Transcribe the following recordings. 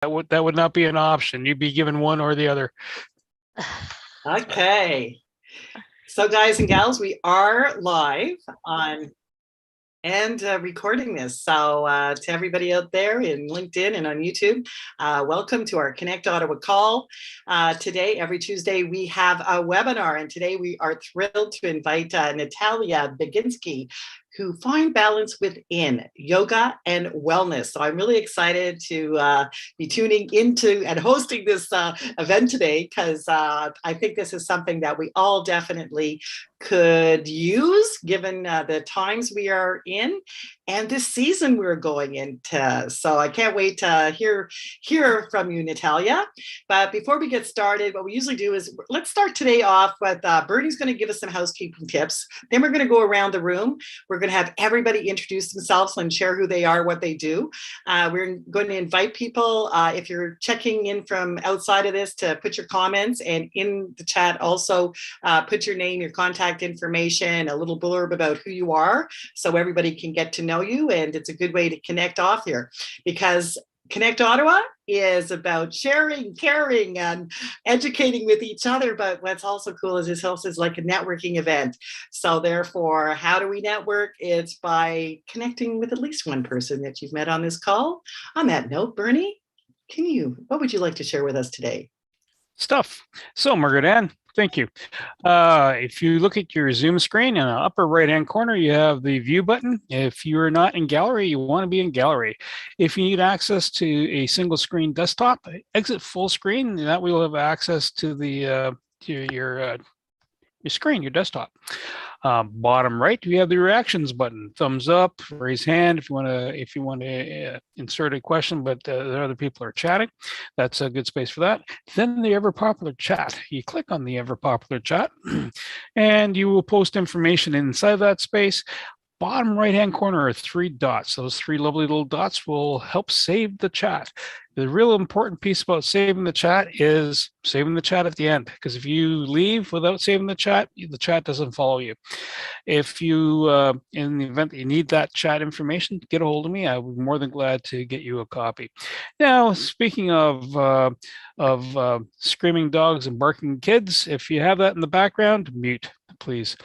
That would not be an option. You'd be given one or the other. Okay. So guys and gals, we are live on and recording this. So to everybody out there in LinkedIn and on YouTube, welcome to our Connect Ottawa call. Today, every Tuesday, we have a webinar, and today we are thrilled to invite Natalia Baginski, who find balance within yoga and wellness. So I'm really excited to be tuning into and hosting this event today, because I think this is something that we all definitely could use given the times we are in and this season we're going into. So I can't wait to hear from you, Natalia. But before we get started, what we usually do is let's start today off with Bernie's going to give us some housekeeping tips. Then we're going to go around the room. We're going to have everybody introduce themselves and share who they are, what they do. We're going to invite people, if you're checking in from outside of this, to put your comments, and in the chat also put your name, your contact information, a little blurb about who you are, so everybody can get to know you. And it's a good way to connect off here, because Connect Ottawa is about sharing, caring, and educating with each other. But what's also cool is this also is like a networking event. So therefore, how do we network? It's by connecting with at least one person that you've met on this call. On that note, Bernie, what would you like to share with us today? Stuff. So, Margaret Ann, thank you. If you look at your Zoom screen in the upper right-hand corner, you have the view button. If you're not in gallery, you want to be in gallery. If you need access to a single screen desktop, exit full screen. That way you'll have access to the your screen, your desktop. Bottom right, we have the reactions button. Thumbs up, raise hand if you want to insert a question, but the other people are chatting. That's a good space for that. Then the ever popular chat. You click on the ever popular chat, and you will post information inside that space. Bottom right-hand corner are 3 dots. Those 3 lovely little dots will help save the chat. The real important piece about saving the chat is saving the chat at the end, because if you leave without saving the chat doesn't follow you. If you, in the event that you need that chat information, get a hold of me. I would be more than glad to get you a copy. Now, speaking of screaming dogs and barking kids, if you have that in the background, mute, please,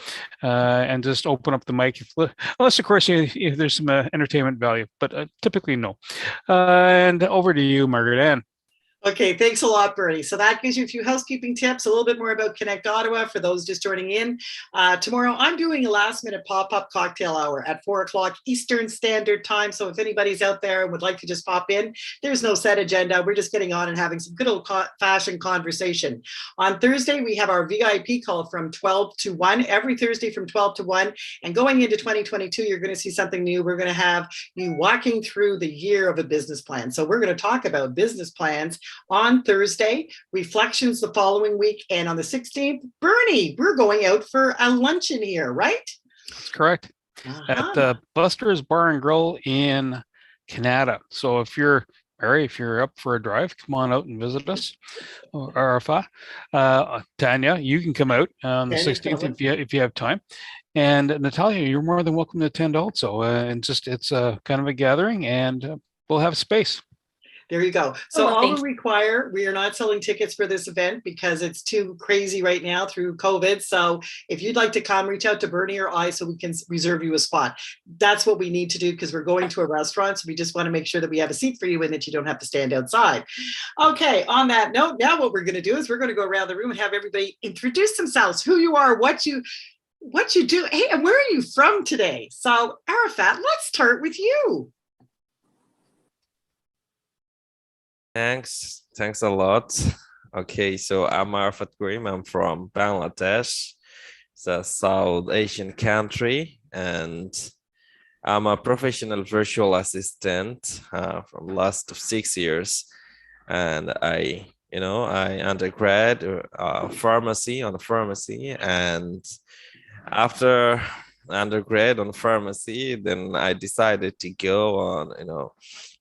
and just open up the mic, unless of course if there's some entertainment value, but typically no. And over to you, Margaret Ann. Okay, thanks a lot, Bernie. So that gives you a few housekeeping tips, a little bit more about Connect Ottawa for those just joining in. Tomorrow, I'm doing a last-minute pop-up cocktail hour at 4 o'clock Eastern Standard Time. So if anybody's out there and would like to just pop in, there's no set agenda. We're just getting on and having some good old-fashioned conversation. On Thursday, we have our VIP call from 12 to 1, every Thursday from 12 to 1. And going into 2022, you're going to see something new. We're going to have you walking through the year of a business plan. So we're going to talk about business plans on Thursday, reflections the following week, and on the 16th, Bernie, we're going out for a luncheon here, right? That's correct. At the Buster's Bar and Grill in Canada. So if you're up for a drive, come on out and visit us. Or Arafa, Tanya, you can come out on the 16th if you have time. And Natalia, you're more than welcome to attend also. And just it's kind of a gathering, and we'll have space. There you go. So all we require, we are not selling tickets for this event because it's too crazy right now through COVID. So if you'd like to come, reach out to Bernie or I so we can reserve you a spot. That's what we need to do, because we're going to a restaurant. So we just want to make sure that we have a seat for you and that you don't have to stand outside. Okay, on that note, now what we're going to do is we're going to go around the room and have everybody introduce themselves, who you are, what you do. Hey, and where are you from today? So Arafat, let's start with you. Thanks a lot. Okay, so I'm Arafat Grim. I'm from Bangladesh. It's a South Asian country, and I'm a professional virtual assistant from last 6 years. And I undergrad pharmacy, and after undergrad on pharmacy, then I decided to go on,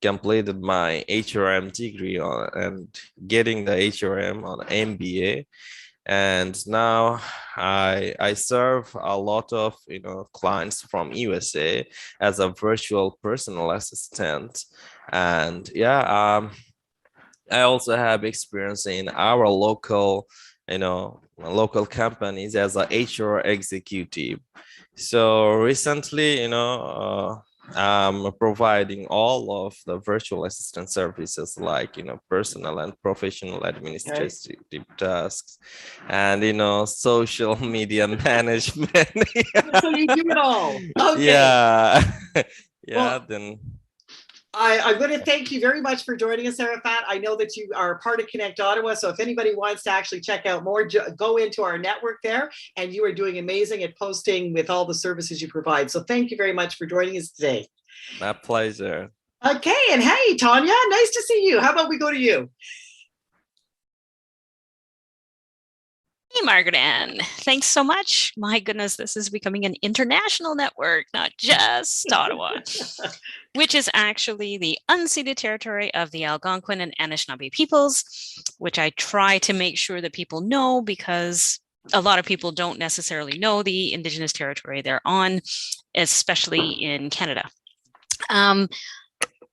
completed my HRM degree and getting the HRM on MBA. And now I serve a lot of clients from USA as a virtual personal assistant. And yeah, I also have experience in our local, local companies as a HR executive. So recently, I'm providing all of the virtual assistant services like, personal and professional administrative tasks and, social media management. So you do it all. Okay. Yeah. Yeah, Well, then. I'm going to thank you very much for joining us, Arafat. I know that you are part of Connect Ottawa, so if anybody wants to actually check out more, go into our network there, and you are doing amazing at posting with all the services you provide. So thank you very much for joining us today. My pleasure. Okay, and hey, Tanya, nice to see you. How about we go to you? Hey, Margaret Ann. Thanks so much. My goodness, this is becoming an international network, not just Ottawa, which is actually the unceded territory of the Algonquin and Anishinaabe peoples, which I try to make sure that people know because a lot of people don't necessarily know the Indigenous territory they're on, especially in Canada.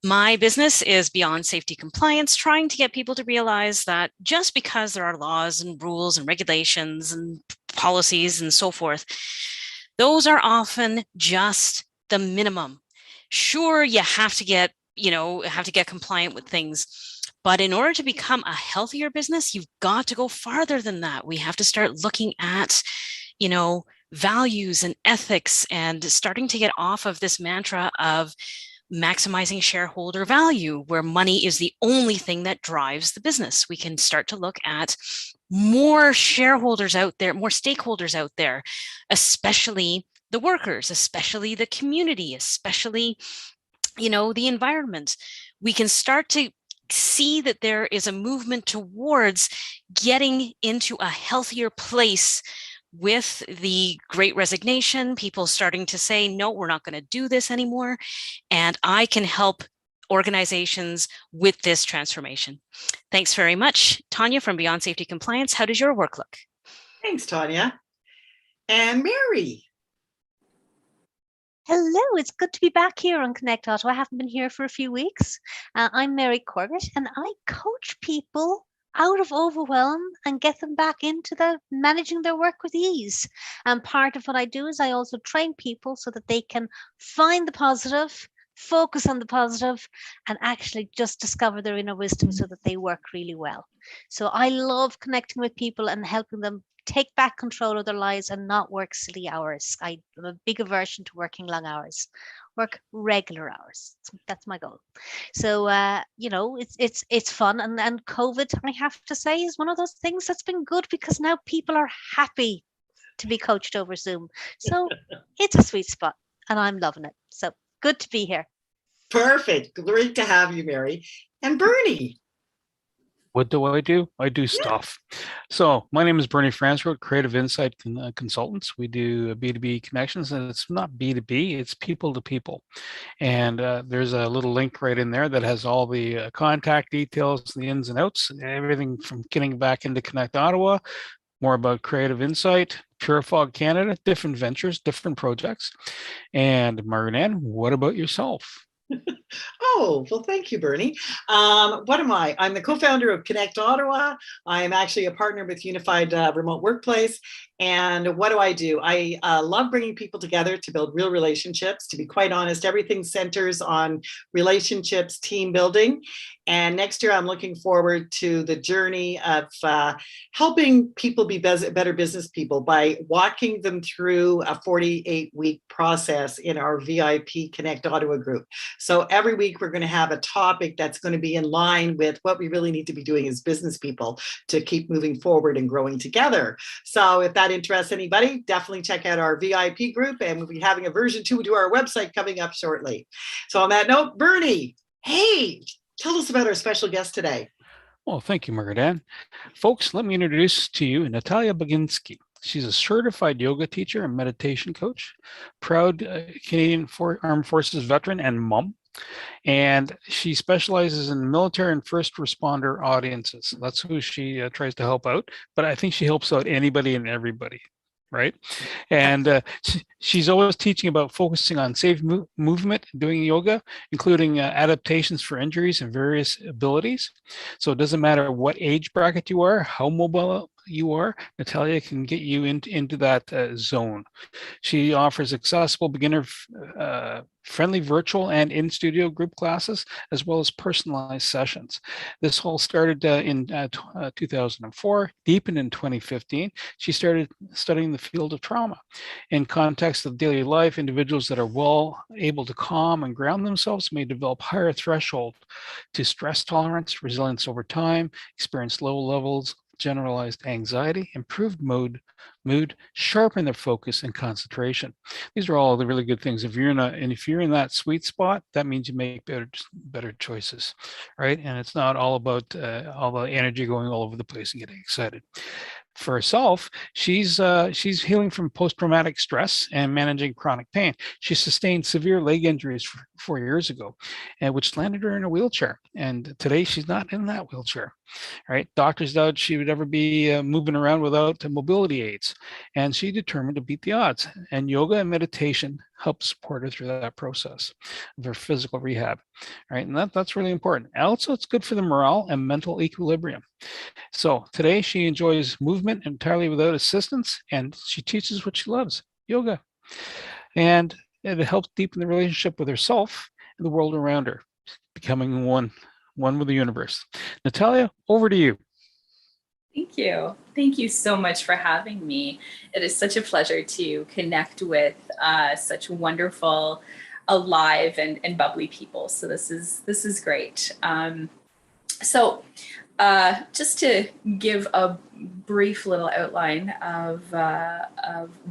My business is beyond safety compliance, trying to get people to realize that just because there are laws and rules and regulations and policies and so forth, those are often just the minimum. Sure, you have to get, compliant with things, but in order to become a healthier business, you've got to go farther than that. We have to start looking at, values and ethics and starting to get off of this mantra of maximizing shareholder value, where money is the only thing that drives the business. We can start to look at more shareholders out there, more stakeholders out there, especially the workers, especially the community, especially, the environment. We can start to see that there is a movement towards getting into a healthier place with the Great Resignation, people starting to say, no, we're not going to do this anymore. And I can help organizations with this transformation. Thanks very much. Tanya from Beyond Safety Compliance, how does your work look? Thanks, Tanya. And Mary. Hello, it's good to be back here on Connect Ottawa. I haven't been here for a few weeks. I'm Mary Corbett, and I coach people out of overwhelm and get them back into managing their work with ease. And part of what I do is I also train people so that they can find the positive, focus on the positive, and actually just discover their inner wisdom so that they work really well. So I love connecting with people and helping them take back control of their lives and not work silly hours. I'm a big aversion to working long hours. Work regular hours. That's my goal. So it's fun, and COVID, I have to say, is one of those things that's been good because now people are happy to be coached over Zoom. So it's a sweet spot, and I'm loving it. So good to be here. Perfect. Great to have you, Mary. And Bernie. What do? I do stuff. So my name is Bernie Fransroth, Creative Insight Consultants. We do B2B connections, and it's not B2B, it's people to people. And there's a little link right in there that has all the contact details, the ins and outs, everything from getting back into Connect Ottawa, more about Creative Insight, Purefog Canada, different ventures, different projects. And Margaret Ann, what about yourself? Oh, well, thank you, Bernie. What am I? I'm the co-founder of Connect Ottawa. I am actually a partner with Unified Remote Workplace. And what do? I love bringing people together to build real relationships. To be quite honest, everything centers on relationships, team building. And next year, I'm looking forward to the journey of helping people be better business people by walking them through a 48-week process in our VIP Connect Ottawa group. So every week, we're going to have a topic that's going to be in line with what we really need to be doing as business people to keep moving forward and growing together. So if that interests anybody, definitely check out our VIP group, and we'll be having a version 2 to our website coming up shortly. So on that note, Bernie, hey, tell us about our special guest today. Well, thank you, Margaret Ann. Folks, let me introduce to you Natalia Baginski. She's a certified yoga teacher and meditation coach, proud Canadian Armed Forces veteran and mom. And she specializes in military and first responder audiences. That's who she tries to help out. But I think she helps out anybody and everybody. right? And she's always teaching about focusing on safe movement, doing yoga, including adaptations for injuries and various abilities. So it doesn't matter what age bracket you are, how mobile you are, Natalia can get you into that zone. She offers accessible, beginner friendly virtual and in-studio group classes, as well as personalized sessions. This all started in 2004, deepened in 2015. She started studying the field of trauma. In context of daily life, individuals that are well able to calm and ground themselves may develop higher threshold to stress tolerance, resilience over time, experience low levels generalized anxiety, improved mood, sharpen their focus and concentration. These are all the really good things. If you're in that sweet spot, that means you make better choices, right? And it's not all about all the energy going all over the place and getting excited. For herself, she's healing from post-traumatic stress and managing chronic pain. She sustained severe leg injuries 4 years ago, and which landed her in a wheelchair. And today she's not in that wheelchair. Right? Doctors doubted she would ever be moving around without mobility aids, and she determined to beat the odds. And yoga and meditation helped support her through that process of her physical rehab. Right? And that's really important. Also, it's good for the morale and mental equilibrium. So today she enjoys movement entirely without assistance, and she teaches what she loves, yoga. And it helps deepen the relationship with herself and the world around her, becoming one with the universe. Natalia, over to you. Thank you. Thank you so much for having me. It is such a pleasure to connect with such wonderful, alive and bubbly people. So this is great. Just to give a brief little outline of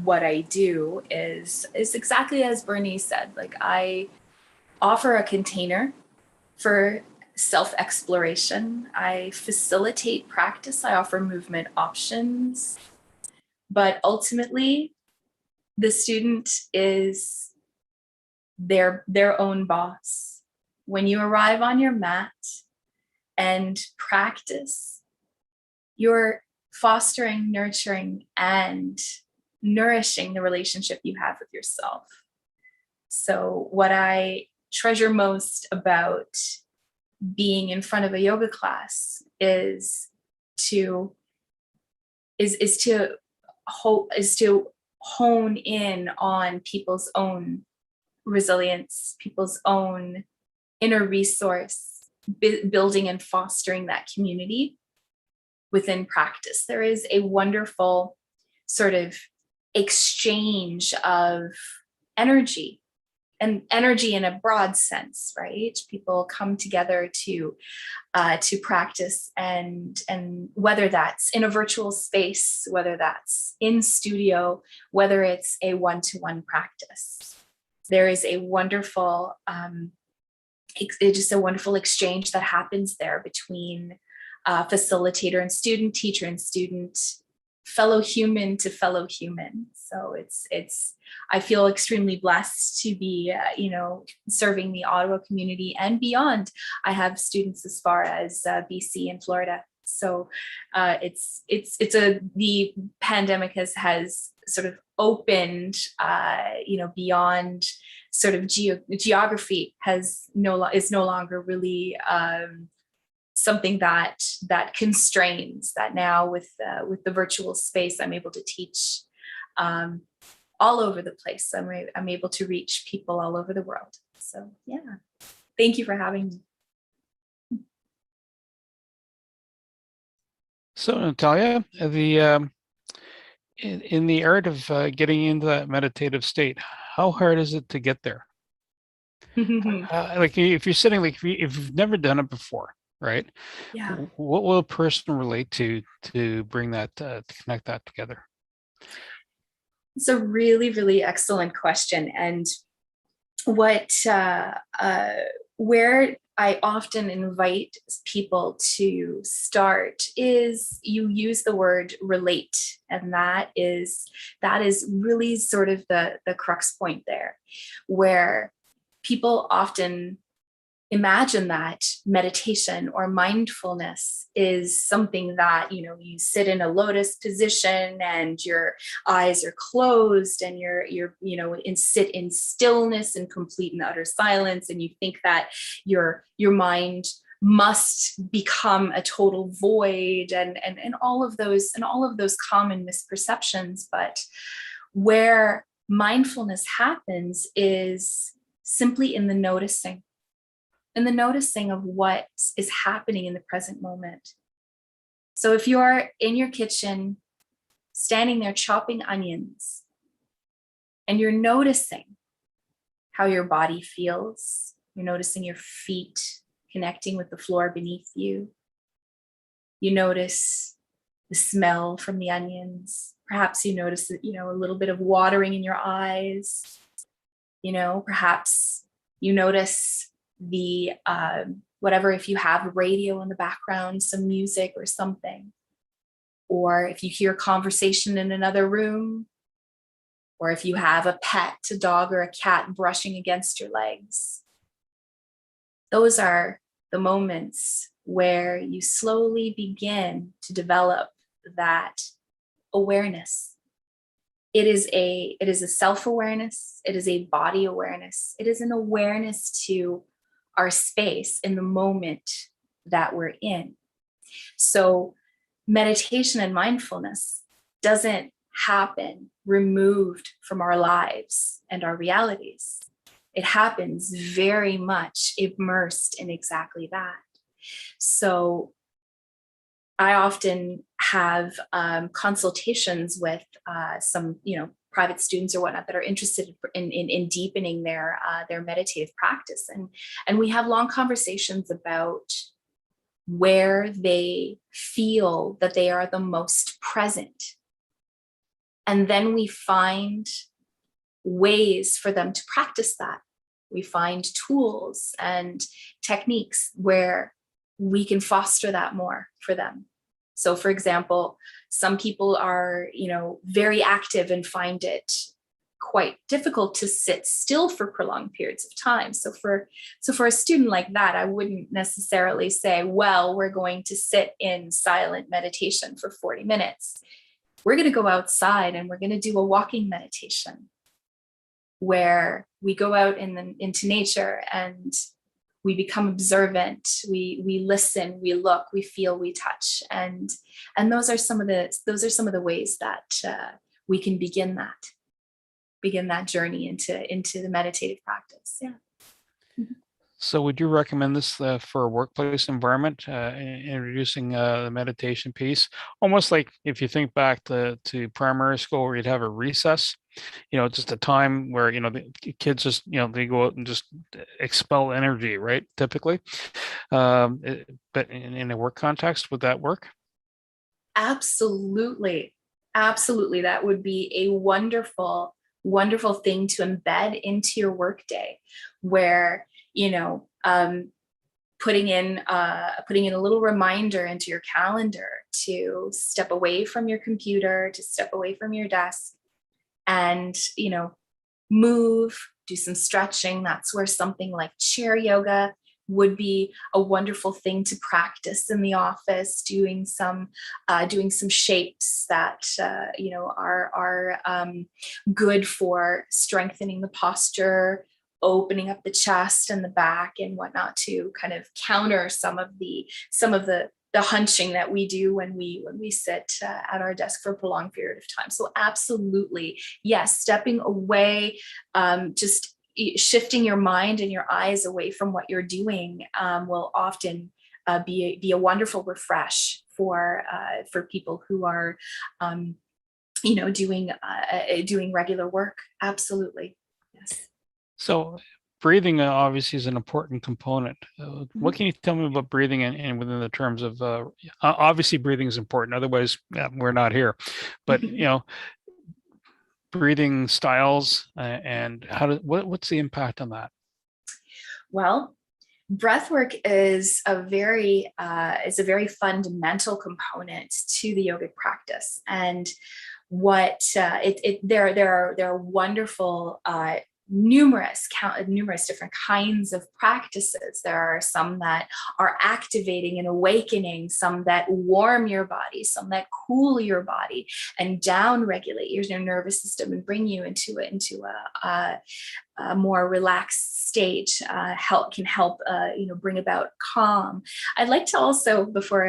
what I do is exactly as Bernice said. Like, I offer a container for self-exploration. I facilitate practice. I offer movement options, but ultimately the student is their own boss. When you arrive on your mat and practice, you're fostering, nurturing, and nourishing the relationship you have with yourself. So what I treasure most about being in front of a yoga class is to hone in on people's own resilience, people's own inner resource, building and fostering that community within practice. There is a wonderful sort of exchange of energy, and energy in a broad sense, right? People come together to practice, and whether that's in a virtual space, whether that's in studio, whether it's a one-to-one practice, there is a wonderful, just a wonderful exchange that happens there between facilitator and student, teacher and student, fellow human to fellow human. So I feel extremely blessed to be, serving the Ottawa community and beyond. I have students as far as BC and Florida. So the pandemic has sort of opened, beyond sort of geography is no longer really something that constrains. That now with the virtual space, I'm able to teach all over the place. I'm able to reach people all over the world. So yeah, thank you for having me. So Natalia, in the art of getting into that meditative state, how hard is it to get there? Like if you're sitting, like if you've never done it before, right? Yeah. What will a person relate to bring that to connect that together? It's a really, really excellent question. And where I often invite people to start is you use the word relate. And that is really sort of the crux point there, where people often imagine that meditation or mindfulness is something that, you know, you sit in a lotus position and your eyes are closed and you're you know, sit in stillness and complete and utter silence, and you think that your mind must become a total void, and all of those common misperceptions. But where mindfulness happens is simply in the noticing of what is happening in the present moment. So if you're in your kitchen, standing there chopping onions, and you're noticing how your body feels, you're noticing your feet connecting with the floor beneath you. You notice the smell from the onions. Perhaps you notice, you know, a little bit of watering in your eyes. You know, perhaps you notice the whatever, if you have radio in the background, some music or something, or if you hear conversation in another room, or if you have a pet, a dog or a cat brushing against your legs. Those are the moments where you slowly begin to develop that awareness. It is a self-awareness. It is a body awareness. It is an awareness to our space in the moment that we're in. So meditation and mindfulness doesn't happen removed from our lives and our realities. It happens very much immersed in exactly that. So I often have consultations with some, you know, private students or whatnot that are interested in deepening their meditative practice, and we have long conversations about where they feel that they are the most present, and then we find ways for them to practice that. We find tools and techniques where we can foster that more for them. So for example, some people are, you know, very active and find it quite difficult to sit still for prolonged periods of time. So for a student like that, I wouldn't necessarily say, well, we're going to sit in silent meditation for 40 minutes. We're going to go outside and we're going to do a walking meditation where we go out into nature and we become observant, we listen, we look, we feel, we touch, and those are some of the ways that we can begin that journey into the meditative practice. Yeah. So would you recommend this for a workplace environment, introducing the meditation piece? Almost like if you think back to primary school where you'd have a recess, you know, just a time where, you know, the kids just, you know, they go out and just expel energy, right? Typically. But in a work context, would that work? Absolutely. Absolutely. That would be a wonderful, wonderful thing to embed into your workday, where, you know, putting in a little reminder into your calendar to step away from your computer, to step away from your desk, and, you know, move, do some stretching. That's where something like chair yoga would be a wonderful thing to practice in the office, doing some shapes that you know, are good for strengthening the posture, opening up the chest and the back and whatnot, to kind of counter some of the hunching that we do when we sit at our desk for a prolonged period of time. So absolutely, yes, stepping away, just shifting your mind and your eyes away from what you're doing will often be a wonderful refresh for people who are you know, doing regular work. Absolutely, yes. So breathing obviously is an important component. What can you tell me about breathing and within the terms of obviously breathing is important. Otherwise, we're not here. But you know, breathing styles and what's the impact on that? Well, breath work is a very fundamental component to the yogic practice, and what there are wonderful numerous different kinds of practices. There are some that are activating and awakening, some that warm your body, some that cool your body and down regulate your nervous system and bring you into a more relaxed state. Can help bring about calm. I'd like to also, before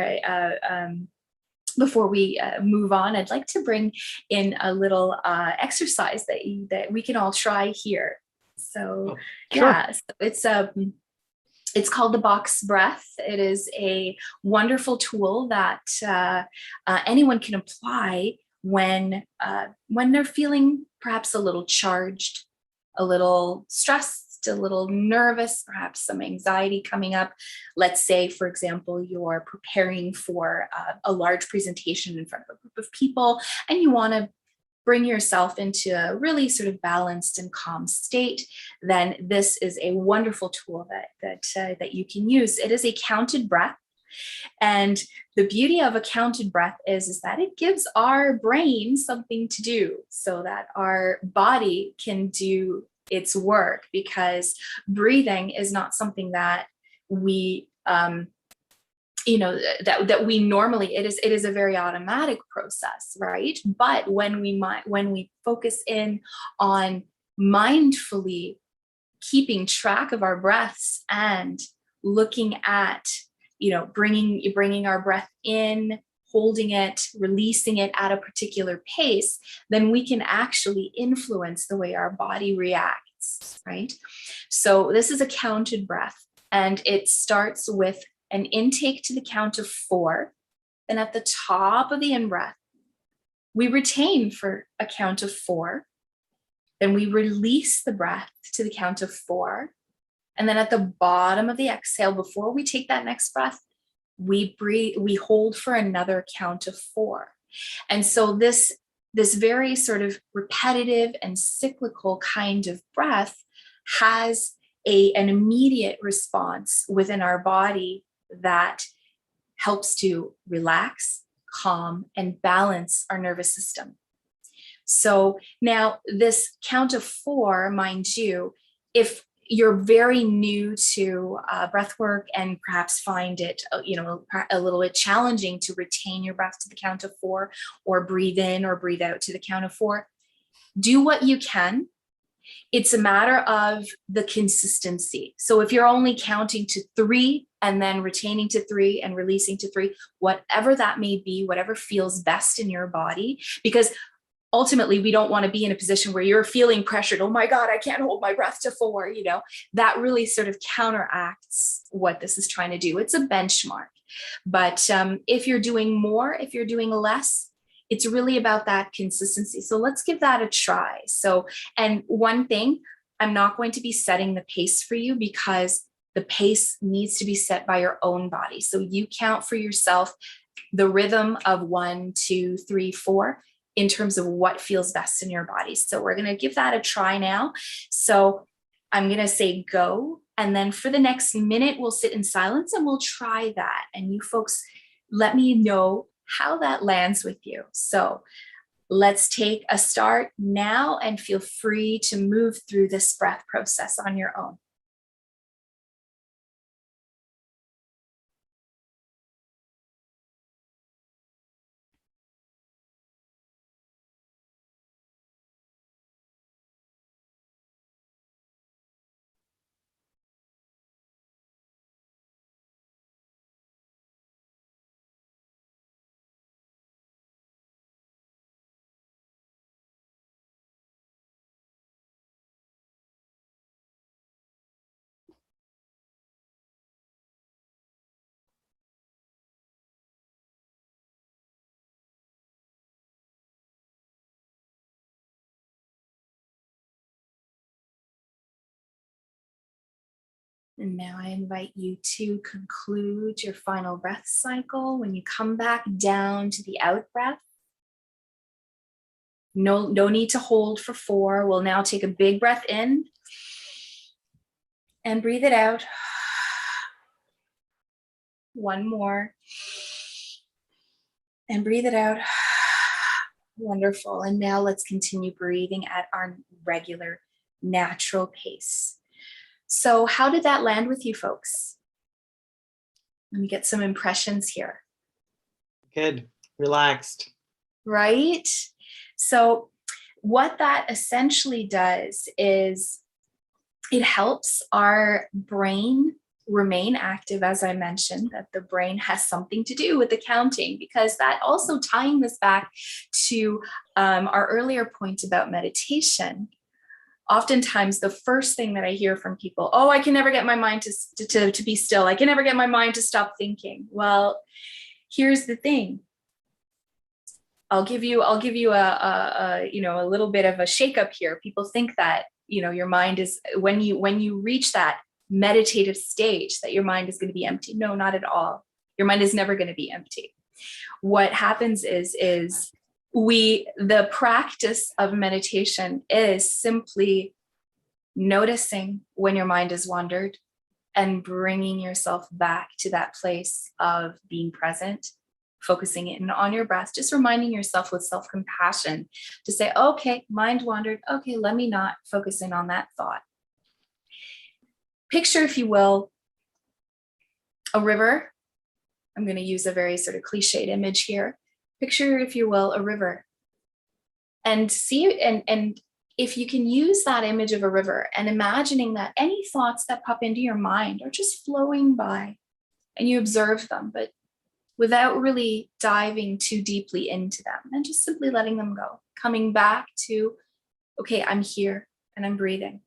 we move on, I'd like to bring in a little exercise that we can all try here. So Sure. yeah, so it's called the box breath. It is a wonderful tool that anyone can apply when they're feeling perhaps a little charged, a little stressed, a little nervous, perhaps some anxiety coming up. Let's say, for example, you're preparing for a large presentation in front of a group of people, and you want to bring yourself into a really sort of balanced and calm state. Then this is a wonderful tool that you can use. It is a counted breath. And the beauty of a counted breath is that it gives our brain something to do so that our body can do its work, because breathing is not something that we that we normally, it is a very automatic process, right? But when we focus in on mindfully keeping track of our breaths and looking at bringing our breath in, holding it, releasing it at a particular pace, then we can actually influence the way our body reacts, right? So this is a counted breath, and it starts with an intake to the count of 4. Then at the top of the in-breath, we retain for a count of 4. Then we release the breath to the count of 4. And then at the bottom of the exhale, before we take that next breath, we hold for another count of 4. And so this very sort of repetitive and cyclical kind of breath has an immediate response within our body that helps to relax, calm, and balance our nervous system. So now this count of 4, mind you, if you're very new to breath work and perhaps find it a little bit challenging to retain your breath to the count of 4, or breathe in or breathe out to the count of 4, do what you can. It's a matter of the consistency. So if you're only counting to 3 and then retaining to 3 and releasing to 3, whatever that may be, whatever feels best in your body, because ultimately, we don't want to be in a position where you're feeling pressured. Oh my God, I can't hold my breath to 4. That really sort of counteracts what this is trying to do. It's a benchmark. But if you're doing more, if you're doing less, it's really about that consistency. So let's give that a try. So, and one thing, I'm not going to be setting the pace for you, because the pace needs to be set by your own body. So you count for yourself the rhythm of 1, 2, 3, 4. In terms of what feels best in your body. So we're going to give that a try now. So I'm going to say go. And then for the next minute, we'll sit in silence and we'll try that. And you folks, let me know how that lands with you. So let's take a start now and feel free to move through this breath process on your own. And now I invite you to conclude your final breath cycle. When you come back down to the out breath, no need to hold for 4. We'll now take a big breath in and breathe it out. One more. And breathe it out. Wonderful. And now let's continue breathing at our regular natural pace. So how did that land with you folks? Let me get some impressions here. Good. Relaxed. Right? So what that essentially does is it helps our brain remain active, as I mentioned, that the brain has something to do with the counting, because that also, tying this back to our earlier point about meditation, oftentimes the first thing that I hear from people, oh, I can never get my mind to be still. I can never get my mind to stop thinking. Well, here's the thing. I'll give you a little bit of a shakeup here. People think that, your mind is, when you reach that meditative stage, that your mind is going to be empty. No, not at all. Your mind is never going to be empty. What happens is the practice of meditation is simply noticing when your mind has wandered and bringing yourself back to that place of being present, focusing in on your breath, just reminding yourself with self-compassion to say, okay, mind wandered. Okay, let me not focus in on that thought. Picture, if you will, a river. I'm going to use a very sort of cliched image here. Picture, if you will, a river. And see, and if you can use that image of a river and imagining that any thoughts that pop into your mind are just flowing by and you observe them, but without really diving too deeply into them, and just simply letting them go, coming back to, okay, I'm here and I'm breathing.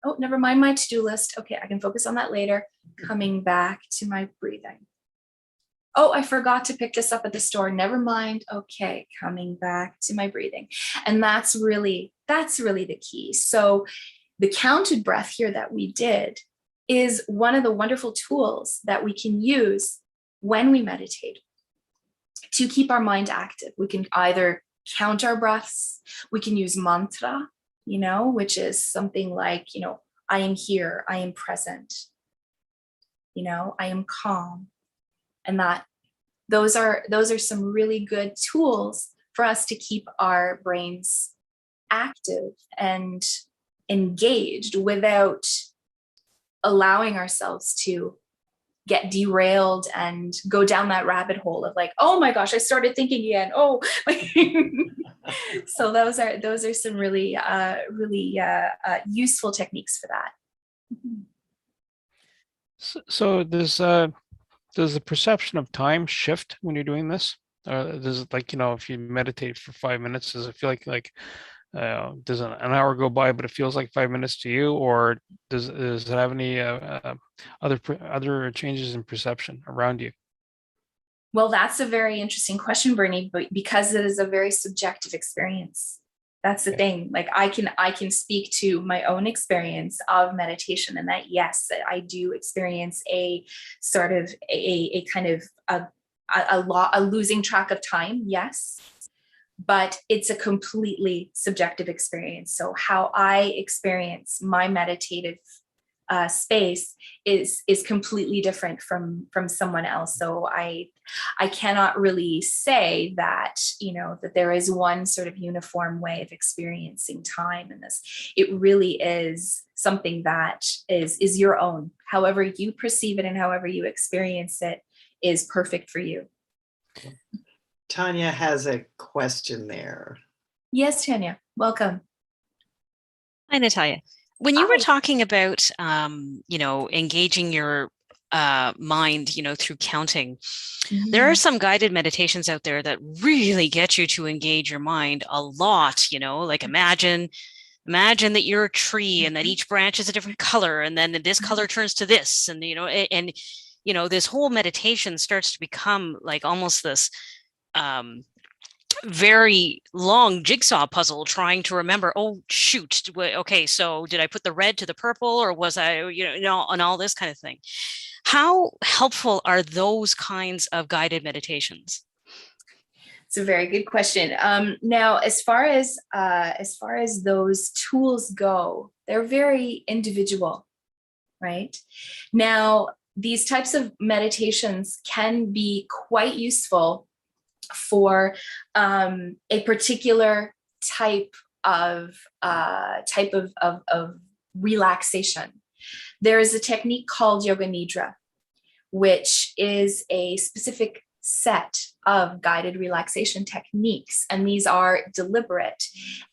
Oh, never mind my to-do list. Okay, I can focus on that later. Coming back to my breathing. Oh, I forgot to pick this up at the store. Never mind. Okay, coming back to my breathing. And that's really the key. So the counted breath here that we did is one of the wonderful tools that we can use when we meditate to keep our mind active. We can either count our breaths, we can use mantra, which is something like, I am here, I am present, I am calm. And that those are some really good tools for us to keep our brains active and engaged without allowing ourselves to get derailed and go down that rabbit hole of like, oh my gosh, I started thinking again. Oh, so those are some really useful techniques for that. So does the perception of time shift when you're doing this? Does it, like, if you meditate for 5 minutes, does it feel like does an hour go by, but it feels like 5 minutes to you, or does it have any other changes in perception around you? Well, that's a very interesting question, Bernie, but because it is a very subjective experience. That's the thing. Like I can speak to my own experience of meditation, and that yes, I do experience a sort of a kind of a losing track of time. Yes. But it's a completely subjective experience. So how I experience my meditative space is completely different from someone else. So I cannot really say that, that there is one sort of uniform way of experiencing time in this. It really is something that is your own. However you perceive it and however you experience it is perfect for you. Tanya has a question there. Yes, Tanya, welcome. Hi, Natalia. When you were talking about, engaging your mind, through counting, there are some guided meditations out there that really get you to engage your mind a lot, like imagine that you're a tree and that each branch is a different color, and then this color turns to this, and, this whole meditation starts to become like almost this very long jigsaw puzzle trying to remember, oh shoot, okay, so did I put the red to the purple, or was I, and all this kind of thing. How helpful are those kinds of guided meditations? It's a very good question. Now, as far as those tools go, they're very individual, right? Now, these types of meditations can be quite useful for a particular type type of relaxation. There is a technique called Yoga Nidra, which is a specific set of guided relaxation techniques. And these are deliberate.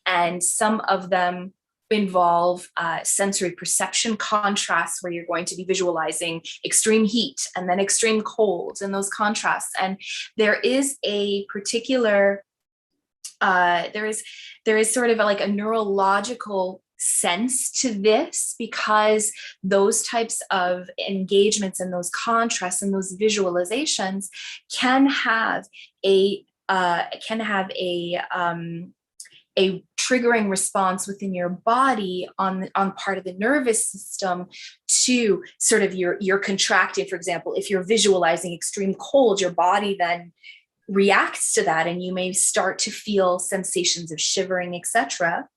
And some of them involve sensory perception contrasts, where you're going to be visualizing extreme heat and then extreme cold and those contrasts. And there is a particular, there is sort of like a neurological sense to this, because those types of engagements and those contrasts and those visualizations can have a triggering response within your body on part of the nervous system to sort of you're contracting. For example, if you're visualizing extreme cold, your body then reacts to that, and you may start to feel sensations of shivering, etc.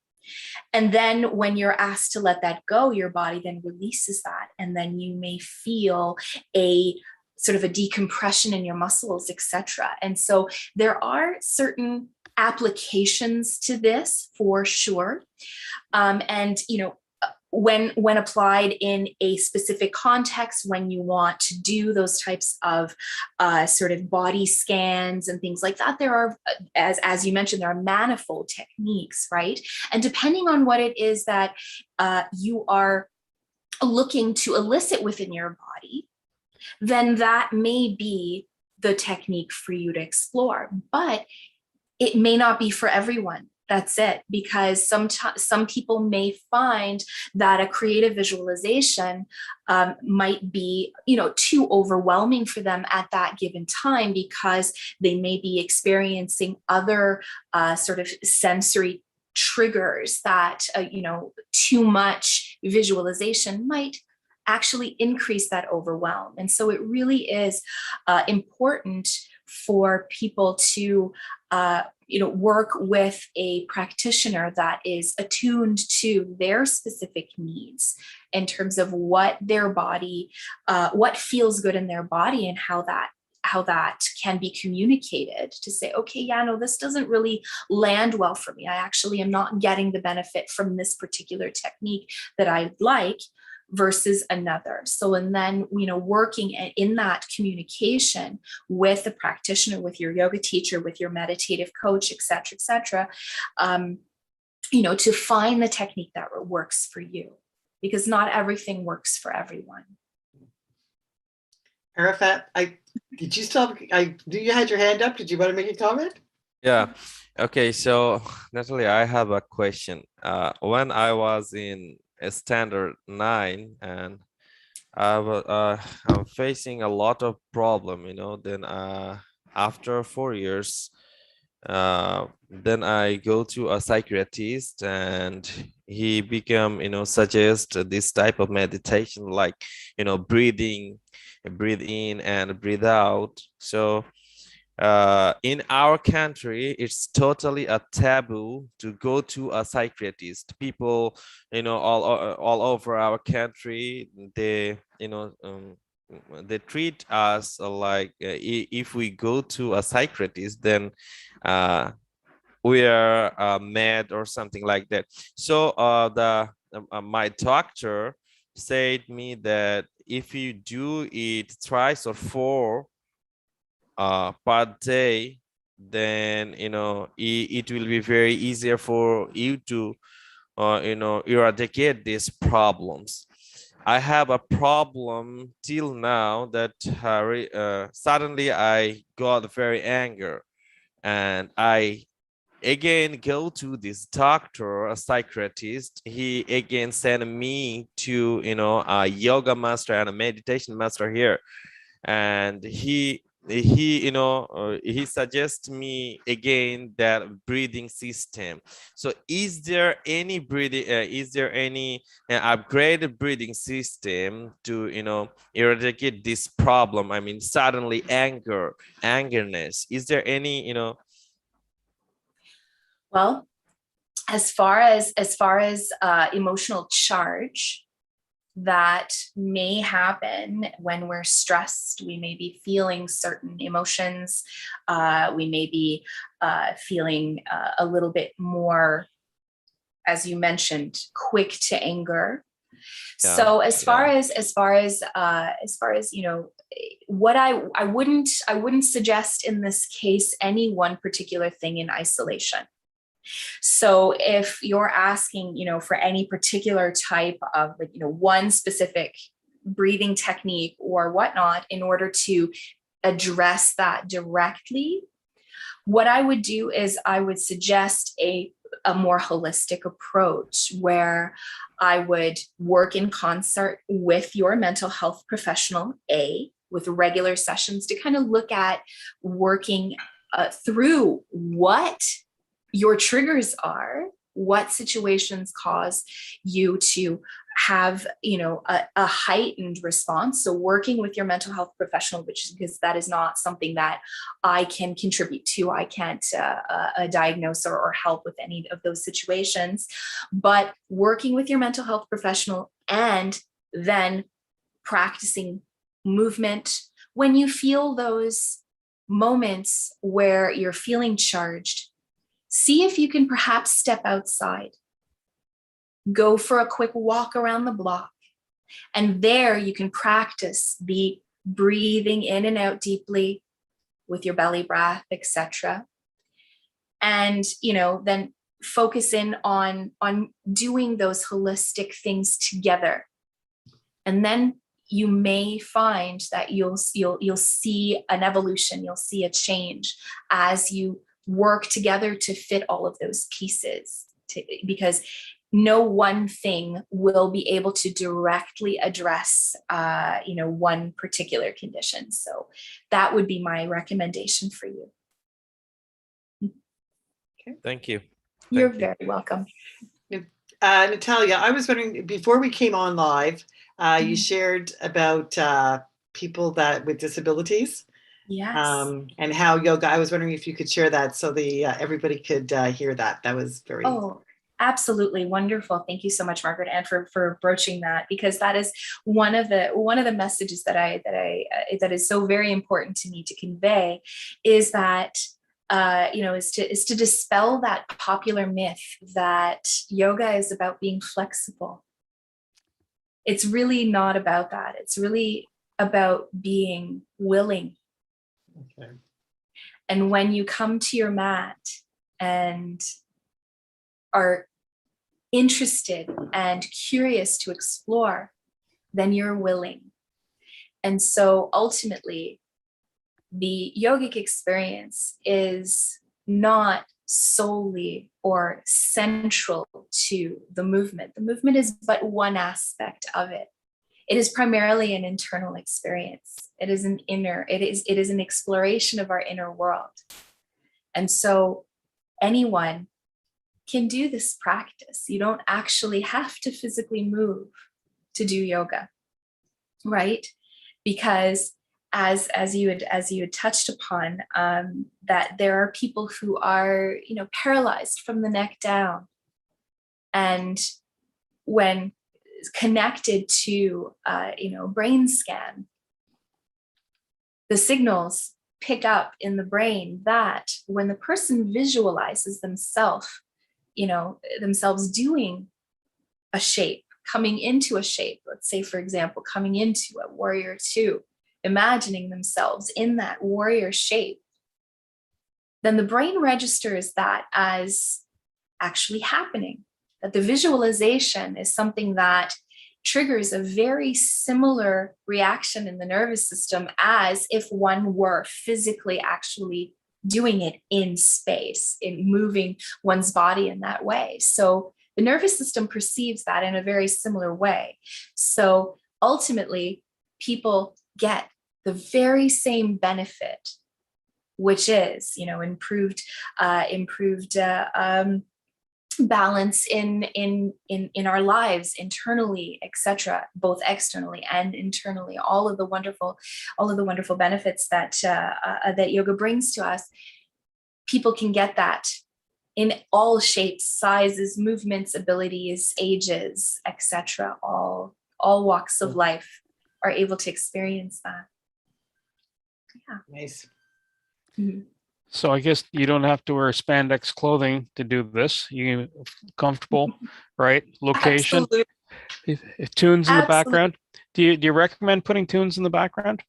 And then when you're asked to let that go, your body then releases that. And then you may feel a sort of a decompression in your muscles, etc. And so there are certain applications to this for sure. And, you know, when applied in a specific context, when you want to do those types of sort of body scans and things like that, there are, as you mentioned, there are manifold techniques, right? And depending on what it is that you are looking to elicit within your body, then that may be the technique for you to explore. But it may not be for everyone. That's it, because some people may find that a creative visualization might be, you know, too overwhelming for them at that given time, because they may be experiencing other sort of sensory triggers that, you know, too much visualization might actually increase that overwhelm. And so it really is important for people to work with a practitioner that is attuned to their specific needs in terms of what their body, what feels good in their body, and how that can be communicated to say, okay, yeah, no, this doesn't really land well for me. I actually am not getting the benefit from this particular technique that I like versus another. So, and then, you know, working in that communication with the practitioner, with your yoga teacher, with your meditative coach, et cetera, you know, to find the technique that works for you, because not everything works for everyone. Arafat, did you still you had your hand up? Did you want to make a comment? Yeah. Okay. So Natalia, I have a question. When I was in standard 9 and I'm facing a lot of problem, you know, then after 4 years, then I go to a psychiatrist, and he become, you know, suggest this type of meditation, like, you know, breathe in and breathe out. So in our country, it's totally a taboo to go to a psychiatrist. People, you know, all over our country, they, you know, they treat us like if we go to a psychiatrist, then we are mad or something like that. So my doctor said me that if you do it thrice or 4 per day, then, you know, it will be very easier for you to you know, eradicate these problems. I have a problem till now that suddenly I got very angry, and I again go to this doctor, a psychiatrist. He again sent me to, you know, a yoga master and a meditation master here, and he you know, he suggests me again that breathing system. So is there any breathing is there any upgraded breathing system to, you know, eradicate this problem? I mean, suddenly angerness, is there any, you know? Well, as far as emotional charge that may happen when we're stressed, we may be feeling certain emotions. We may be feeling a little bit more as you mentioned, quick to anger. Yeah, So as far yeah. as you know, what I wouldn't suggest in this case any one particular thing in isolation. So if you're asking, you know, for any particular type of, like, you know, one specific breathing technique or whatnot in order to address that directly, what I would do is I would suggest a more holistic approach where I would work in concert with your mental health professional, with regular sessions to kind of look at working through what your triggers are, what situations cause you to have, you know, a heightened response. So working with your mental health professional, because that is not something that I can contribute to. I can't diagnose or help with any of those situations, but working with your mental health professional and then practicing movement. When you feel those moments where you're feeling charged, see if you can perhaps step outside, go for a quick walk around the block, and there you can practice the breathing in and out deeply with your belly breath, etc. And, you know, then focus in on doing those holistic things together. And then you may find that you'll see an evolution, you'll see a change as you work together to fit all of those pieces, because no one thing will be able to directly address, you know, one particular condition. So that would be my recommendation for you. Thank you. Thank you. You're very welcome. Natalia, I was wondering, before we came on live, you shared about people with disabilities. Yes. And how yoga, I was wondering if you could share that so everybody could hear that. That was very... Oh, absolutely wonderful. Thank you so much, Margaret, and for broaching that, because that is one of the messages that is so very important to me to convey, is that you know, is to dispel that popular myth that yoga is about being flexible. It's really not about that. It's really about being willing. Okay. And when you come to your mat and are interested and curious to explore, then you're willing. And so ultimately, the yogic experience is not solely or central to the movement. The movement is but one aspect of it. It is primarily an internal experience. It is it is an exploration of our inner world. And so anyone can do this practice. You don't actually have to physically move to do yoga, right? Because as you had touched upon, that there are people who are, you know, paralyzed from the neck down, and when connected to you know, brain scan, the signals pick up in the brain that when the person visualizes themselves, you know, themselves doing a shape, coming into a shape, let's say, for example, coming into a warrior two, imagining themselves in that warrior shape, then the brain registers that as actually happening, that the visualization is something that triggers a very similar reaction in the nervous system as if one were physically actually doing it in space, in moving one's body in that way. So the nervous system perceives that in a very similar way. So ultimately, people get the very same benefit, which is, you know, improved balance in our lives internally, etc., both externally and internally. All of the wonderful benefits that that yoga brings to us. People can get that in all shapes, sizes, movements, abilities, ages, etc. All walks of life are able to experience that. Yeah. Nice. Mm-hmm. So I guess you don't have to wear spandex clothing to do this. You comfortable, right? Location, Absolutely. if tunes in the Absolutely. background. Do you recommend putting tunes in the background?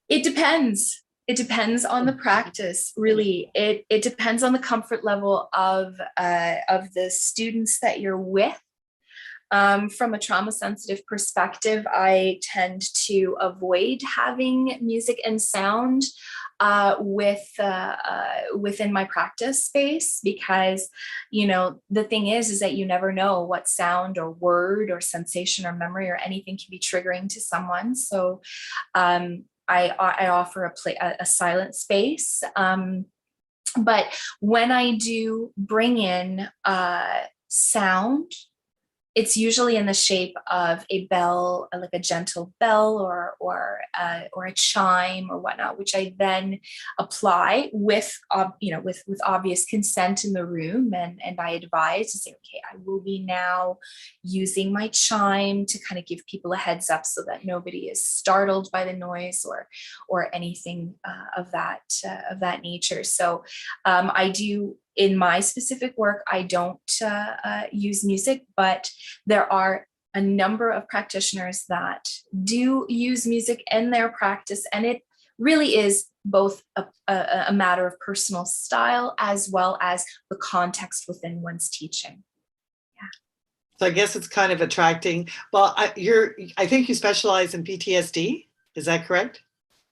It depends. It depends on the practice, really. It depends on the comfort level of the students that you're with. From a trauma sensitive perspective, I tend to avoid having music and sound within my practice space, because, you know, the thing is that you never know what sound or word or sensation or memory or anything can be triggering to someone. So I offer a silent space. But when I do bring in sound, it's usually in the shape of a bell, like a gentle bell, or a chime or whatnot, which I then apply with obvious consent in the room, and I advise to say, okay, I will be now using my chime to kind of give people a heads up so that nobody is startled by the noise or anything of that nature. So I do. In my specific work, I don't use music, but there are a number of practitioners that do use music in their practice, and it really is both a matter of personal style as well as the context within one's teaching. Yeah. So I guess it's kind of attracting. Well, I think you specialize in PTSD. Is that correct?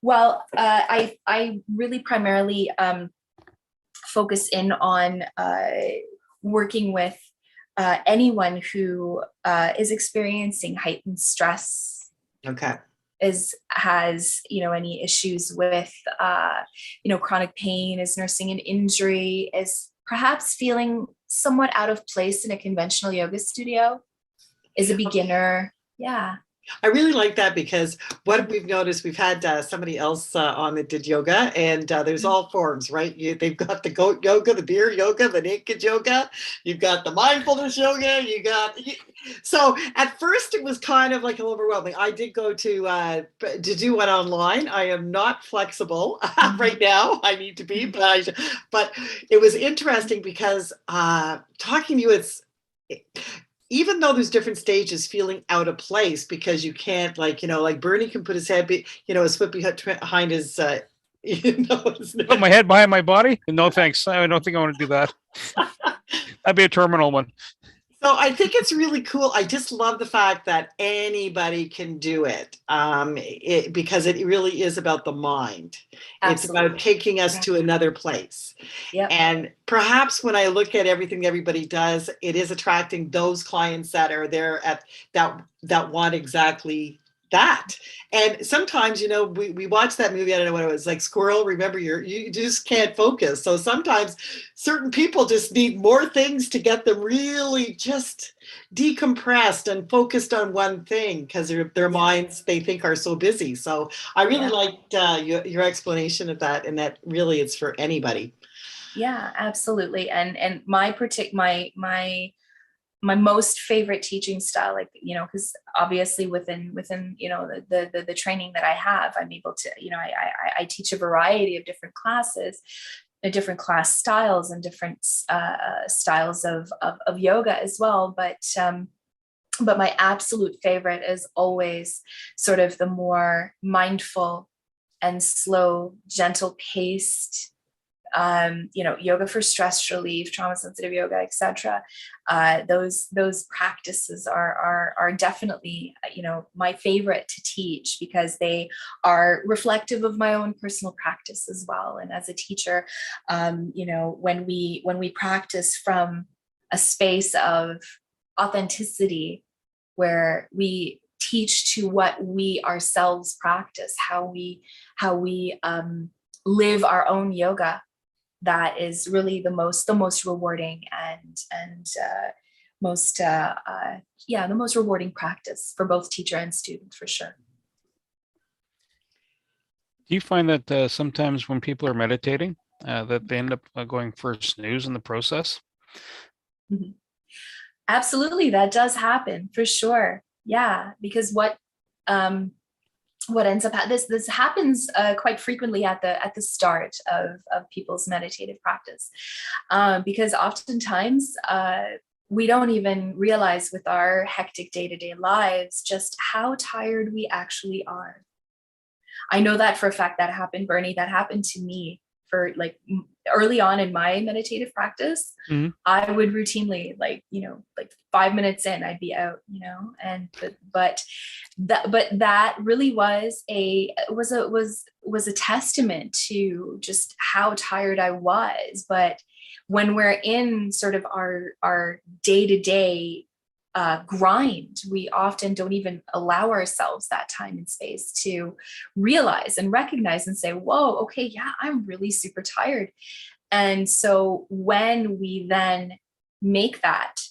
Well, I really primarily focus in on working with anyone who is experiencing heightened stress. Okay. Has any issues with chronic pain, is nursing an injury, is perhaps feeling somewhat out of place in a conventional yoga studio, is a beginner. Yeah. I really like that, because what we've noticed, we've had somebody else on that did yoga, and there's all forms, right? They've got the goat yoga, the beer yoga, the naked yoga. You've got the mindfulness yoga. So at first it was kind of like overwhelming. I did go to do one online. I am not flexible right now. I need to be, but it was interesting because talking to you, even though there's different stages, feeling out of place because you can't, like Bernie can put his head, his foot behind his, Put my head behind my body? No, thanks. I don't think I want to do that. That'd be a terminal one. So I think it's really cool. I just love the fact that anybody can do it, because it really is about the mind. Absolutely. It's about taking us to another place. Yep. And perhaps when I look at everything everybody does, it is attracting those clients that are there that want exactly that. And sometimes, we watched that movie, I don't know what it was, like Squirrel, remember, you just can't focus. So sometimes certain people just need more things to get them really just decompressed and focused on one thing, because their minds, they think, are so busy. So I really liked your explanation of that, and that really it's for anybody. Yeah, absolutely. And my most favorite teaching style, because obviously within the training that I have, I'm able to, I teach a variety of different classes, different class styles, and different styles of yoga as well. But my absolute favorite is always sort of the more mindful and slow, gentle paced, yoga for stress relief, trauma sensitive yoga, etc. Those practices are definitely, my favorite to teach, because they are reflective of my own personal practice as well. And as a teacher, when we practice from a space of authenticity, where we teach to what we ourselves practice, how we live our own yoga, that is really the most rewarding and the most rewarding practice for both teacher and student, for sure. Do you find that sometimes when people are meditating, that they end up going for a snooze in the process? Mm-hmm. Absolutely, that does happen, for sure. Yeah, because what what ends up this happens quite frequently at the start of people's meditative practice, because oftentimes we don't even realize with our hectic day-to-day lives just how tired we actually are. I know that for a fact. That happened, Bernie, that happened to me for like early on in my meditative practice. I would routinely, like 5 minutes in, I'd be out, and but that really was a testament to just how tired I was. But when we're in sort of our day-to-day grind, we often don't even allow ourselves that time and space to realize and recognize and say, whoa, okay, yeah, I'm really super tired. And so when we then make that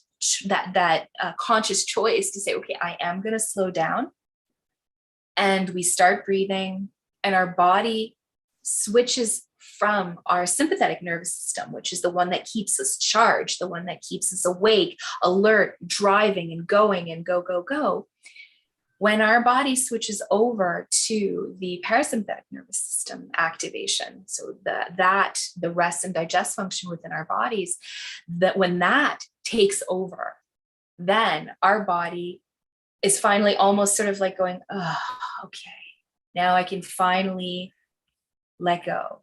conscious choice to say, okay, I am going to slow down, and we start breathing, and our body switches from our sympathetic nervous system, which is the one that keeps us charged, the one that keeps us awake, alert, driving and going and go, go, go. When our body switches over to the parasympathetic nervous system activation, so the rest and digest function within our bodies, that when that takes over, then our body is finally almost sort of like going, oh, okay, now I can finally let go.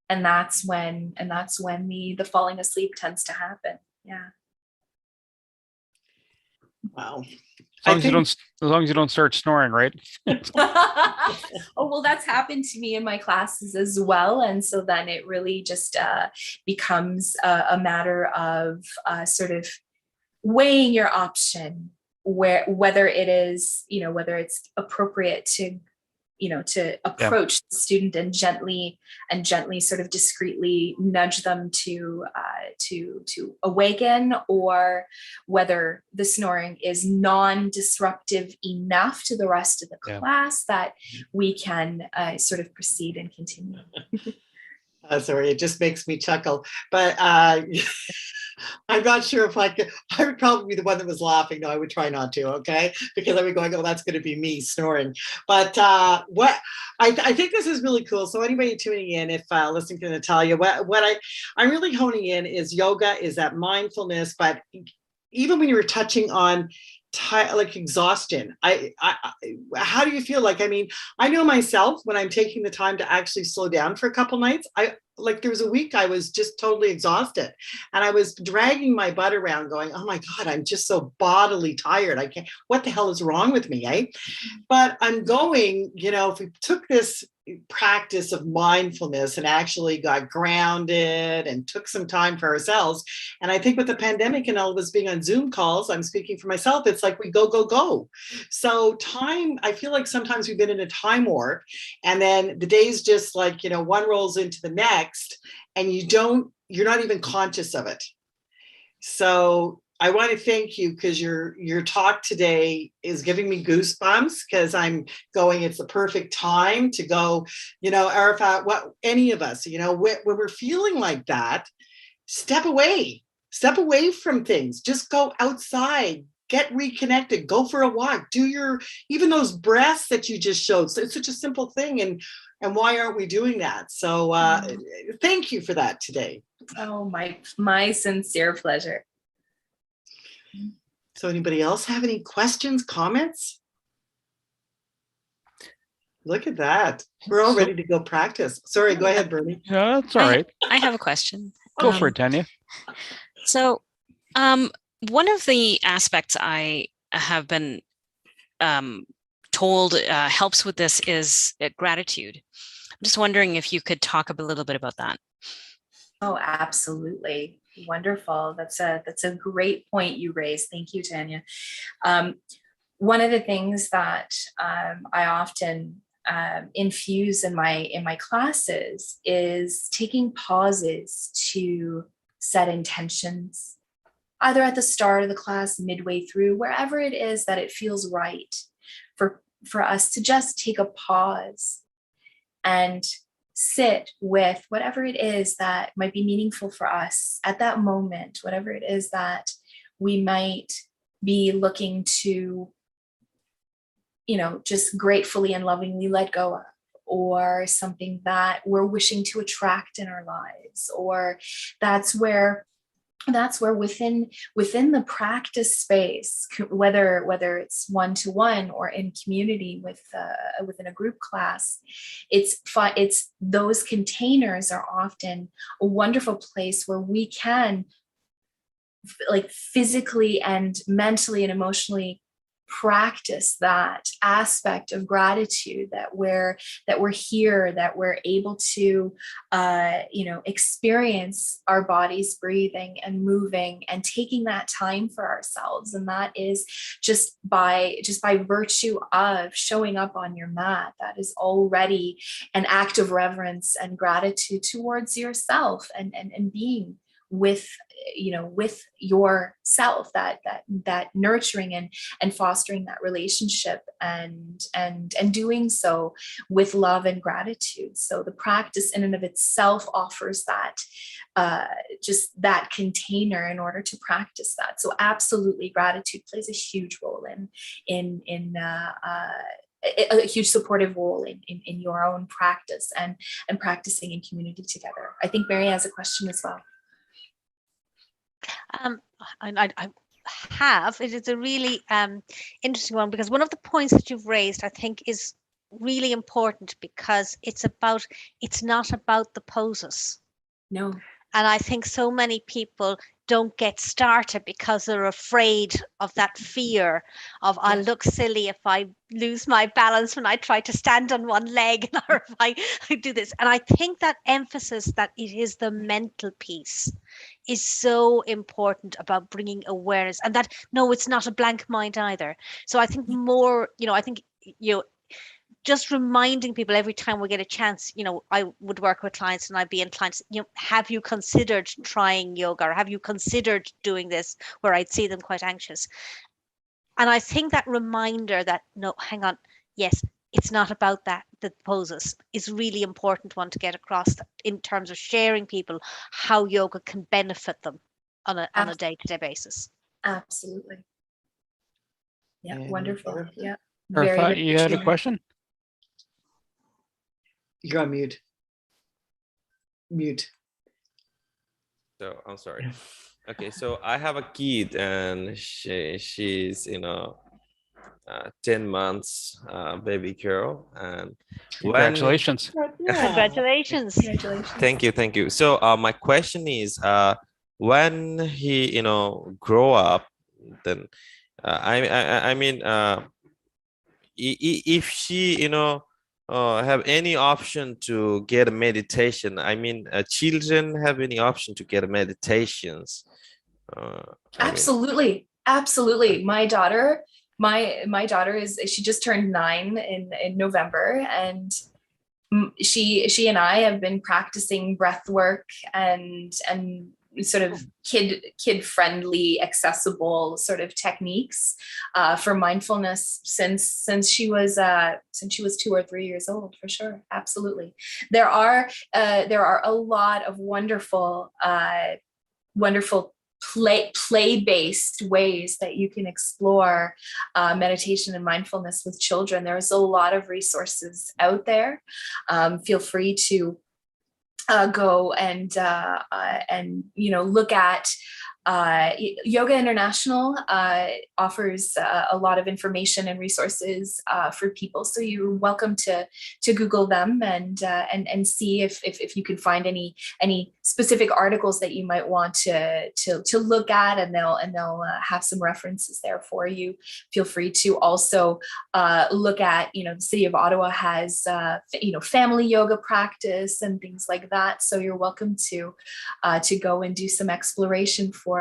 And that's when the falling asleep tends to happen. Yeah. Wow. As long as you don't start snoring, right? Oh, well, that's happened to me in my classes as well. And so then it really just becomes a matter of sort of weighing your option, whether it is, whether it's appropriate to approach the student and gently sort of discreetly nudge them to awaken, or whether the snoring is non-disruptive enough to the rest of the class that we can sort of proceed and continue. Sorry, it just makes me chuckle, but I'm not sure if I could. I would probably be the one that was laughing. No, I would try not to, okay? Because I would go, that's going to be me snoring. But what I think this is really cool. So anybody tuning in, if listening to Natalia, what I'm really honing in is yoga, is that mindfulness. But even when you were touching on like exhaustion, how do you feel? Like, I mean, I know myself, when I'm taking the time to actually slow down for a couple nights, there was a week I was just totally exhausted, and I was dragging my butt around going, oh my God, I'm just so bodily tired. I can't, what the hell is wrong with me, eh? But I'm going, if we took this practice of mindfulness and actually got grounded and took some time for ourselves. And I think with the pandemic and all of us being on Zoom calls, I'm speaking for myself, it's like we go, go, go. So time, I feel like sometimes we've been in a time warp, and then the days just like, one rolls into the next, and you're not even conscious of it. So I want to thank you, because your talk today is giving me goosebumps, because I'm going, it's the perfect time to go, Arafat, any of us, when we're feeling like that, step away from things, just go outside, get reconnected, go for a walk, do even those breaths that you just showed. So it's such a simple thing. And why aren't we doing that? So thank you for that today. Oh, my sincere pleasure. So anybody else have any questions, comments? Look at that. We're all ready to go practice. Sorry, go ahead, Bernie. No, that's all right. I have a question. Go for it, Tanya. So one of the aspects I have been told helps with this is gratitude. I'm just wondering if you could talk a little bit about that. Oh, absolutely. Wonderful. That's a great point you raised. Thank you, Tanya. One of the things that I often infuse in my classes is taking pauses to set intentions, either at the start of the class, midway through, wherever it is that it feels right for us to just take a pause and sit with whatever it is that might be meaningful for us at that moment, whatever it is that we might be looking to just gratefully and lovingly let go of, or something that we're wishing to attract in our lives, or that's where within the practice space, whether it's one-to-one or in community within a group class, it's those containers are often a wonderful place where we can like physically and mentally and emotionally practice that aspect of gratitude, that we're here, that we're able to experience our bodies breathing and moving and taking that time for ourselves. And that is just by virtue of showing up on your mat, that is already an act of reverence and gratitude towards yourself and being with yourself, that nurturing and fostering that relationship and doing so with love and gratitude. So the practice in and of itself offers that just that container in order to practice that. So absolutely, gratitude plays a huge role in a huge supportive role in your own practice and practicing in community together. I think Mary has a question as well. I have. It is a really interesting one, because one of the points that you've raised, I think, is really important, because it's not about the poses. No. And I think so many people don't get started because they're afraid of that fear of, I'll look silly if I lose my balance when I try to stand on one leg, or if I do this. And I think that emphasis that it is the mental piece is so important about bringing awareness, and that, no, it's not a blank mind either. So I think just reminding people every time we get a chance, I would work with clients and I'd be inclined to, have you considered trying yoga, or have you considered doing this, where I'd see them quite anxious. And I think that reminder that, no, hang on, yes, it's not about that, the poses, is really important one to get across, in terms of sharing people how yoga can benefit them on a day-to-day basis. Absolutely. Yeah, And wonderful. Yeah. Arfat, you had a question? You're on mute. Mute. So I'm sorry. Okay, so I have a kid, and she's 10 months baby girl, and Congratulations. Congratulations. Thank you. So my question is, when he grow up, then I mean, if she have any option to get a meditation, I mean, children have any option to get a meditations? Absolutely. My daughter she just turned 9 in November, and she and I have been practicing breath work and sort of kid friendly, accessible sort of techniques for mindfulness since she was 2 or 3 years old, for sure. Absolutely. There are a lot of wonderful play-based ways that you can explore meditation and mindfulness with children. There's a lot of resources out there. Feel free to go and look at Yoga International offers a lot of information and resources for people. So you're welcome to Google them and see if you can find any specific articles that you might want to look at, and they'll have some references there for you. Feel free to also look at, the city of Ottawa has family yoga practice and things like that. So you're welcome to go and do some exploration for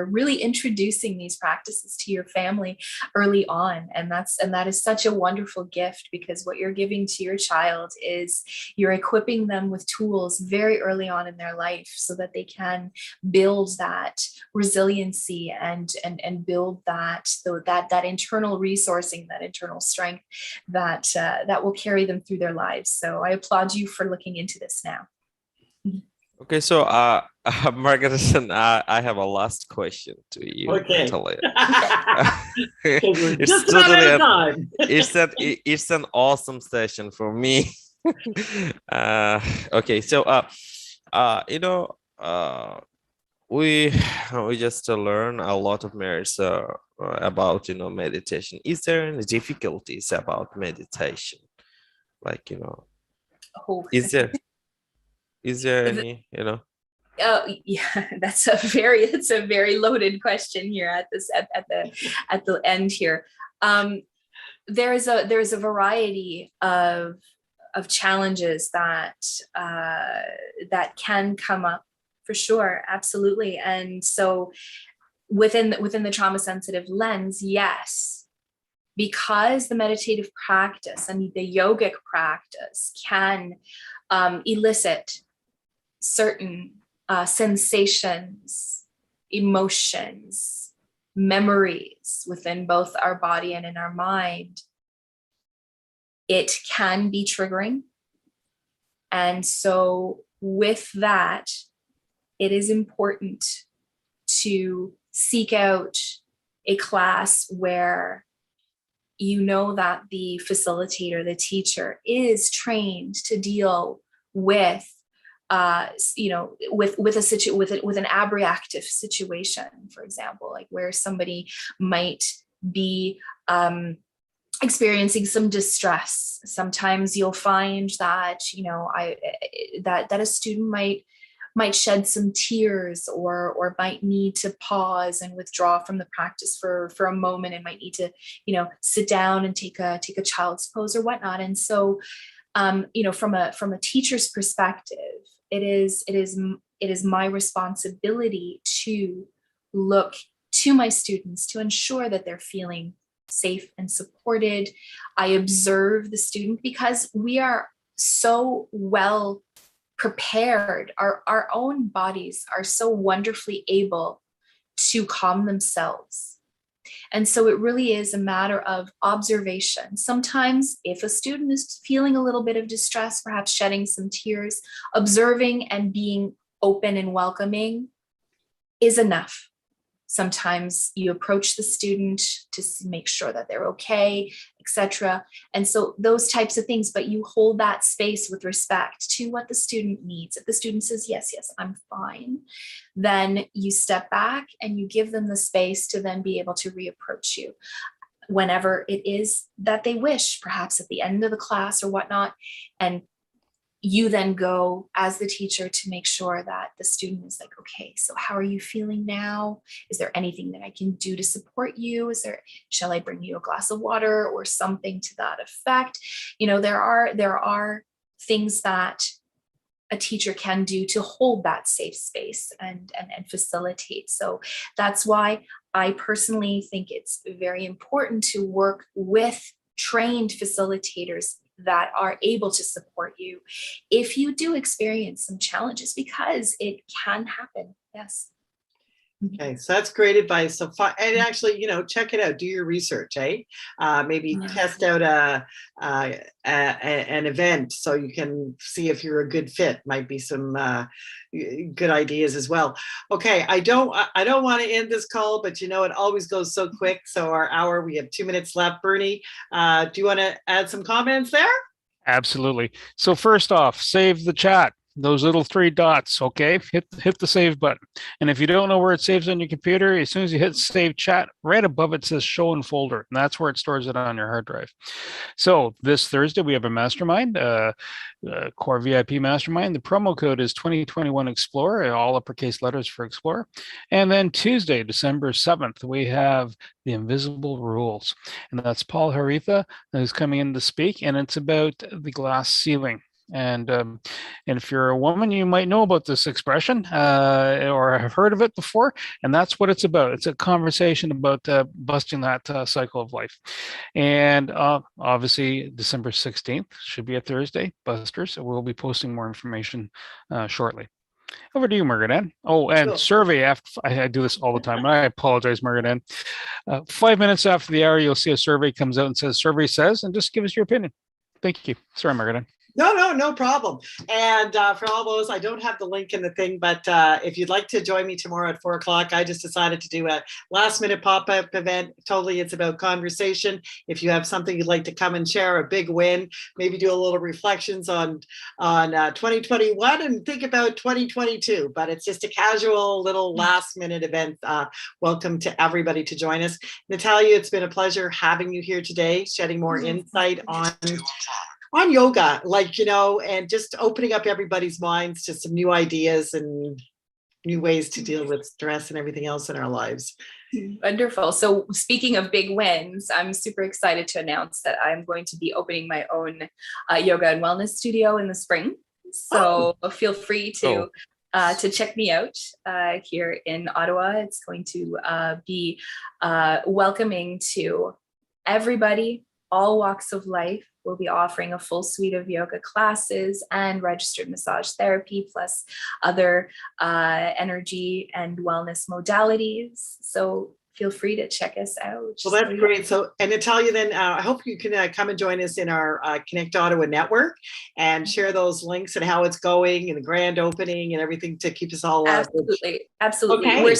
really introducing these practices to your family early on. And that is such a wonderful gift, because what you're giving to your child is you're equipping them with tools very early on in their life, so that they can build that resiliency and build that internal resourcing, that internal strength that will carry them through their lives. So I applaud you for looking into this now. Okay, so Margaret, I have a last question to you, Okay. Natalia. We're It's just about totally out of time. it's an awesome session for me. Okay, so you know, we just learn a lot of merits about meditation. Is there any difficulties about meditation? Like Oh, is there any oh yeah, it's a very loaded question here at the end here. There's a variety of challenges that that can come up for sure, absolutely. And so within the trauma sensitive lens, yes, because the meditative practice and the yogic practice can elicit certain sensations, emotions, memories within both our body and in our mind, it can be triggering. And so with that, it is important to seek out a class where you know that the facilitator, the teacher, is trained to deal with with an abreactive situation, for example, like where somebody might be experiencing some distress. Sometimes you'll find that that a student might shed some tears or might need to pause and withdraw from the practice for a moment, and might need to sit down and take a child's pose or whatnot. And so from a teacher's perspective, it is my responsibility to look to my students to ensure that they're feeling safe and supported. I observe the student because we are so well prepared. Our own bodies are so wonderfully able to calm themselves. And so it really is a matter of observation. Sometimes if a student is feeling a little bit of distress, perhaps shedding some tears, observing and being open and welcoming is enough. Sometimes you approach the student to make sure that they're okay, etc. And so those types of things, but you hold that space with respect to what the student needs. If the student says, yes, I'm fine, then you step back and you give them the space to then be able to reapproach you whenever it is that they wish, perhaps at the end of the class or whatnot. And you then go as the teacher to make sure that the student is like, okay, so how are you feeling now? Is there anything that I can do to support you? Shall I bring you a glass of water or something to that effect? There are things that a teacher can do to hold that safe space and facilitate. So that's why I personally think it's very important to work with trained facilitators that are able to support you if you do experience some challenges, because it can happen. Yes. Okay, so that's great advice. So, and actually, check it out. Do your research, maybe test out an event so you can see if you're a good fit. Might be some good ideas as well. Okay, I don't want to end this call, but it always goes so quick. So our hour, we have 2 minutes left. Bernie, do you want to add some comments there? Absolutely. So first off, save the chat. Those little 3 dots, okay? Hit the save button. And if you don't know where it saves on your computer, as soon as you hit save chat, right above it says show in folder, and that's where it stores it on your hard drive. So this Thursday, we have a mastermind, core VIP mastermind. The promo code is 2021 Explorer, all uppercase letters for Explorer. And then Tuesday, December 7th, we have the Invisible Rules. And that's Paul Haritha who's coming in to speak, and it's about the glass ceiling. And if you're a woman, you might know about this expression or have heard of it before. And that's what it's about. It's a conversation about busting that cycle of life. And obviously, December 16th should be a Thursday, Busters. So we'll be posting more information shortly. Over to you, Margaret Ann. Oh, and Cool. Survey after I do this all the time. I apologize, Margaret Ann. 5 minutes after the hour, you'll see a survey comes out and says, survey says, and just give us your opinion. Thank you. Sorry, Margaret Ann. No problem. And for all those, I don't have the link in the thing, but if you'd like to join me tomorrow at 4:00, I just decided to do a last minute pop-up event. Totally, it's about conversation. If you have something you'd like to come and share, a big win, maybe do a little reflections on 2021 and think about 2022. But it's just a casual little last minute event. Welcome to everybody to join us. Natalia, it's been a pleasure having you here today, shedding more insight on yoga, and just opening up everybody's minds to some new ideas and new ways to deal with stress and everything else in our lives. Wonderful. So speaking of big wins, I'm super excited to announce that I'm going to be opening my own yoga and wellness studio in the spring. So feel free to check me out here in Ottawa. It's going to be welcoming to everybody, all walks of life. We'll be offering a full suite of yoga classes and registered massage therapy, plus other energy and wellness modalities. So feel free to check us out. Well, that's great. So, and Natalia, then I hope you can come and join us in our Connect Ottawa network and share those links and how it's going and the grand opening and everything to keep us all absolutely. Okay. We're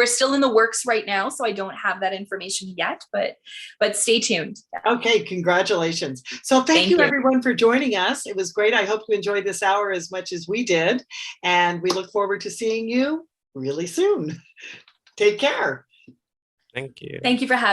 still in the works right now, so I don't have that information yet, but stay tuned. Okay, congratulations. So thank you everyone for joining us. It was great. I hope you enjoyed this hour as much as we did, and we look forward to seeing you really soon. Take care. Thank you. Thank you for having me.